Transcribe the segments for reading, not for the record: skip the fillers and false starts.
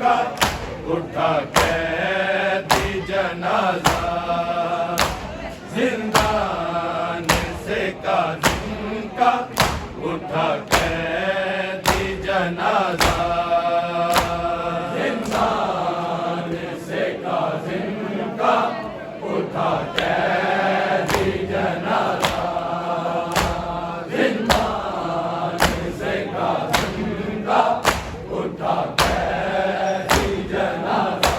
का उठा कैदी जनाजा, जिंदान से काज़िम का उठा कैदी जनाजा, जिंदान से काज़िम का उठा कैदी जनाजा, जिंदान से काज़िम का उठा कैदी जनाजा,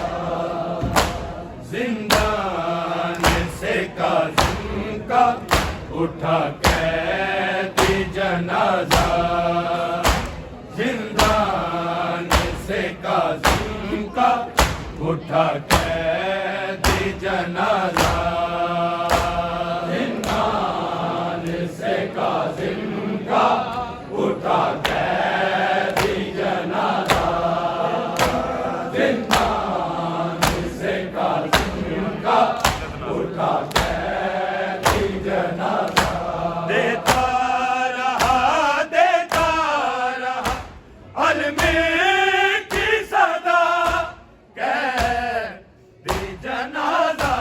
जिंदान से काज़िम का उठा कैदी जनाजा, जिंदान से काज़िम का उठा कैदी जनाजा, जिंदान से काज़िम का उठा कैदी जनाजा, जिंदान से काज़िम का उठा कैदी जनाजा, देता रहा अलमे की सदा कैदी जनाजा,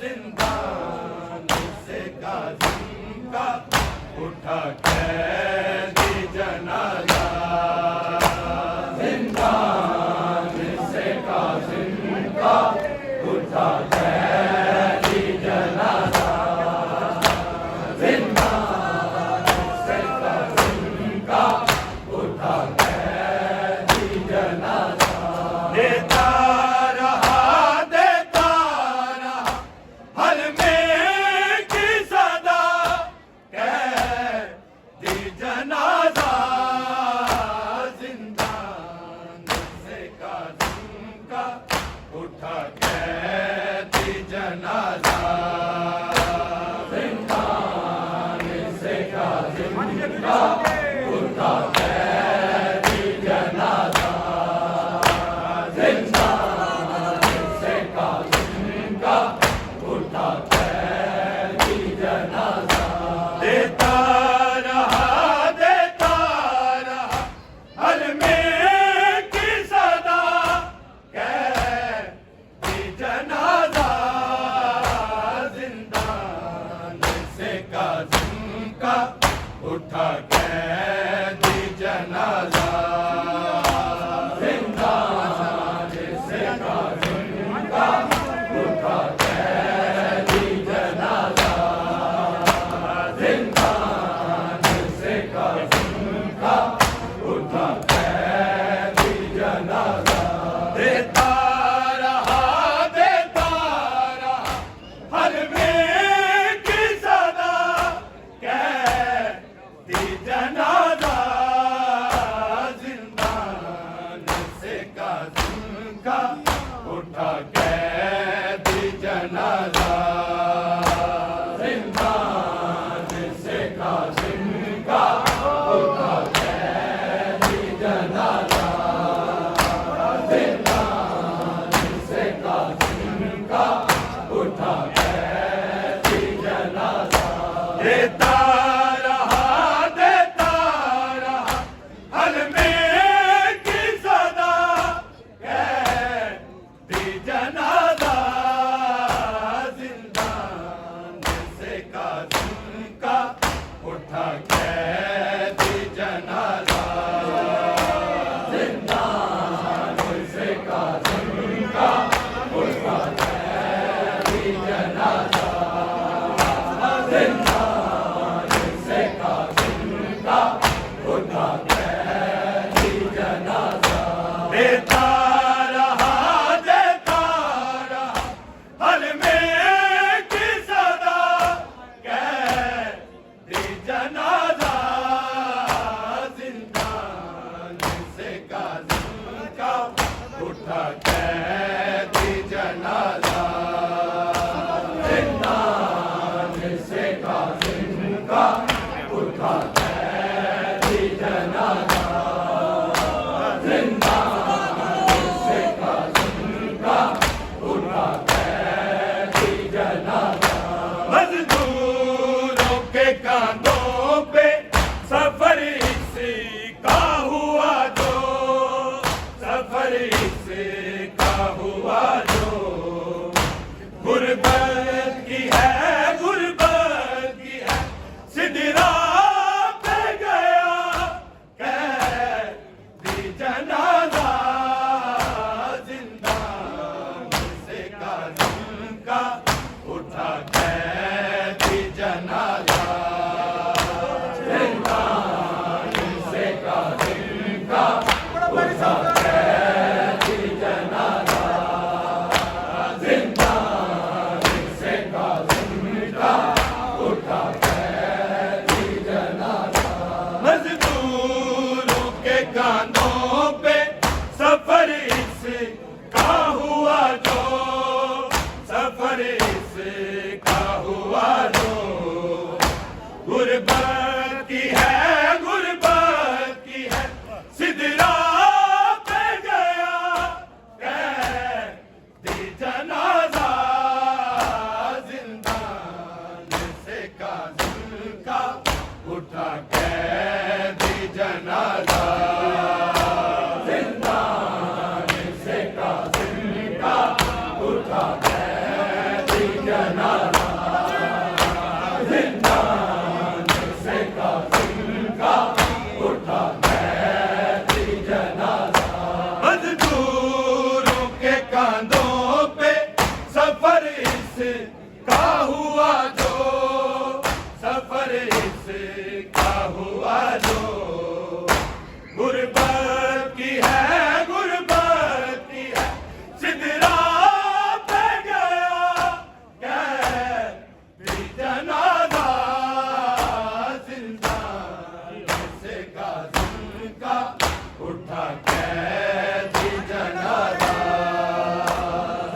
जिंदान से काज़िम का उठा कैदी जनाजा, जिंदान से काज़िम का उठा कैदी जनाजा, जिंदान से काज़िम का उठा कैदी जनाजा, देता रहा हलमे की सदा कैदी जनाजा, जिंदान से काज़िम का उठा कैदी जनाजा, जिंदान से काज़िम का उठा कैदी जनाजा, जिंदान से काज़िम का उठा कैदी जनाजा, देता रहा हलमे की सदा कैदी जनाजा, जिंदान से काज़िम का उठा कैदी जनाजा, जिंदान से काज़िम का उठा कैदी जनाजा, जिंदान से काज़िम का उठा कैदी जनाजा, देता रहा हलमे की सदा कैदी जनाजा, जिंदान से काज़िम का उठा कैदी जनाजा, जिंदान से काज़िम का उठा कैदी जनाजा, जिंदान से काज़िम का उठा कैदी जनाजा, देता रहा हलमे की सदा कैदी जनाजा, जिंदान से काज़िम का उठा कैदी जनाजा, जिंदान से काज़िम का उठा कैदी जनाजा, जिंदान से काज़िम का उठा कैदी जनाजा, देता रहा हलमे की सदा कैदी जनाजा, जिंदान से काज़िम का उठा कैदी जनाजा, जिंदान से काज़िम का उठा कैदी जनाजा, जिंदान से काज़िम का उठा कैदी जनाजा, मजदूरों के कांधों पे सफर इसी का हुआ जो सफर इसका हुआ जो गुर्बत की है, गुर्बत की है, सिदरा पे गया कैदी जनाजा, जिंदान से काज़िम का उठा कैदी जनाजा, जिंदान से काज़िम का उठा कैदी जनाजा, जिंदान से काज़िम का उठा कैदी जनाजा। मजदूरों के कांधों पे सफर इसका हुआ जो, सफर इसका हुआ जो गुर्बत की है, गुर्बत की है, सिदरा पे गया कैदी जनाजा, जिंदान से काज़िम का उठा कैदी जनाजा, जिंदान से काज़िम का उठा कैदी जनाजा, जिंदान से काज़िम का उठा कैदी जनाजा। मजदूरों के कांधों पे सफर इसका हुआ जो, सफर इसका हुआ जो गुर्बत की है, गुर्बत की है, सिदरा पे गया कैदी जनाजा, जिंदान से काज़िम का उठा कैदी जनाजा,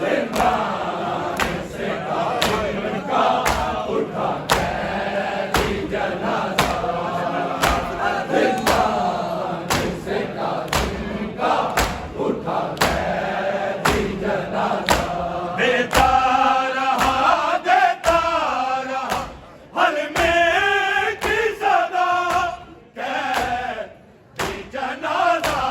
जिंदान से काज़िम का उठा कैदी जनाजा, जिंदान से काज़िम का उठा कैदी जनाजा। देता रहा, देता रहा हर में की सदा कैदी जनाजा,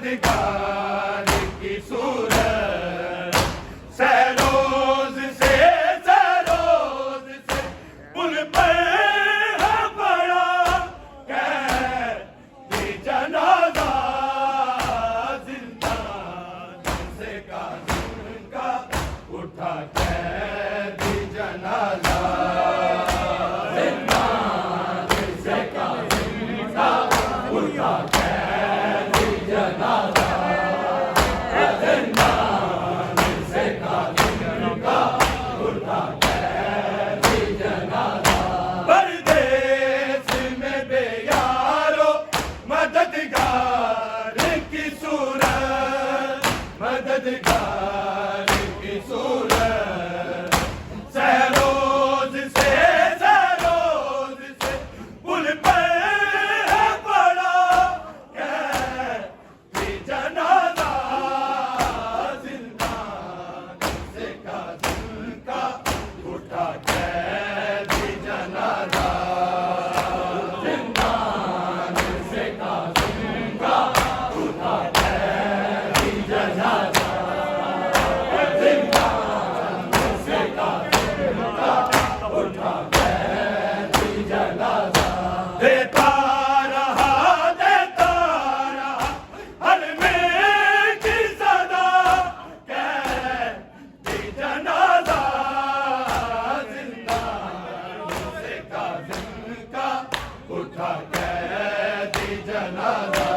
मददगार की सूरत सरोज से पुल पर है बड़ा कैदी जनाजा जिंदान से कासिम का उठा कैदी जनाजा जिंदान से कासिम का उठा कैदी जनाजा जिंदान से कासिम का उठा कैदी जनाजा परदेस में बेयारो मददगार की सूरत मददगार की सूरत सरोज से पुल पर है बड़ा कैदी जनाजा जिंदान से कासिम का उठा कैदी जनाजा जिंदान से कासिम का उठा कैदी जनाजा जिंदान से कासिम का उठा कैदी जनाजा देता रहा हर में की सदा कैदी जनाजा जिंदान से कासिम का उठा कैदी जनाजा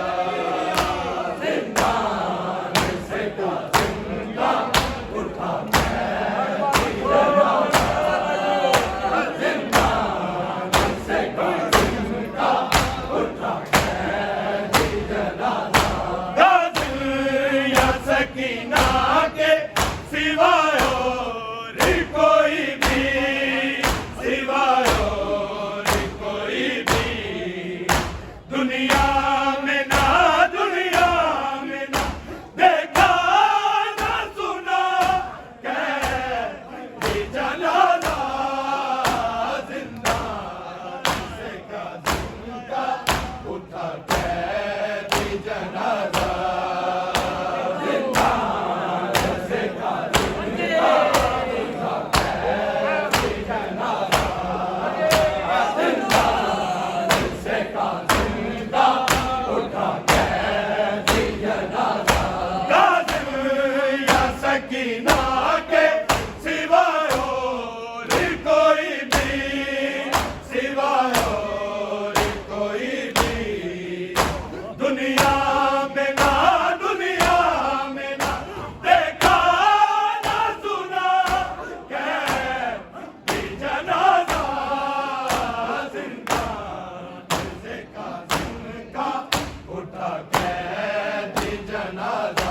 जिंदान से कासिम का उठा कैदी जनाजा जिंदान से कासिम का उठा कैदी जनाजा गाज़ी या सकीना के सिवाय और कोई भी सिवाय और कोई भी दुनिया में ना देखा ना सुना कैदी जनाजा जिंदान से कासिम का उठा कैदी जनाजा जिंदान से कासिम का उठा कैदी जनाजा जिंदान से कासिम का उठा कैदी जनाजा गाज़ी या सकीना के सिवाय और कोई भी सिवाय और कोई भी दुनिया में ना देखा ना सुना कैदी जनाजा जिंदान से कासिम का उठा कैदी जनाजा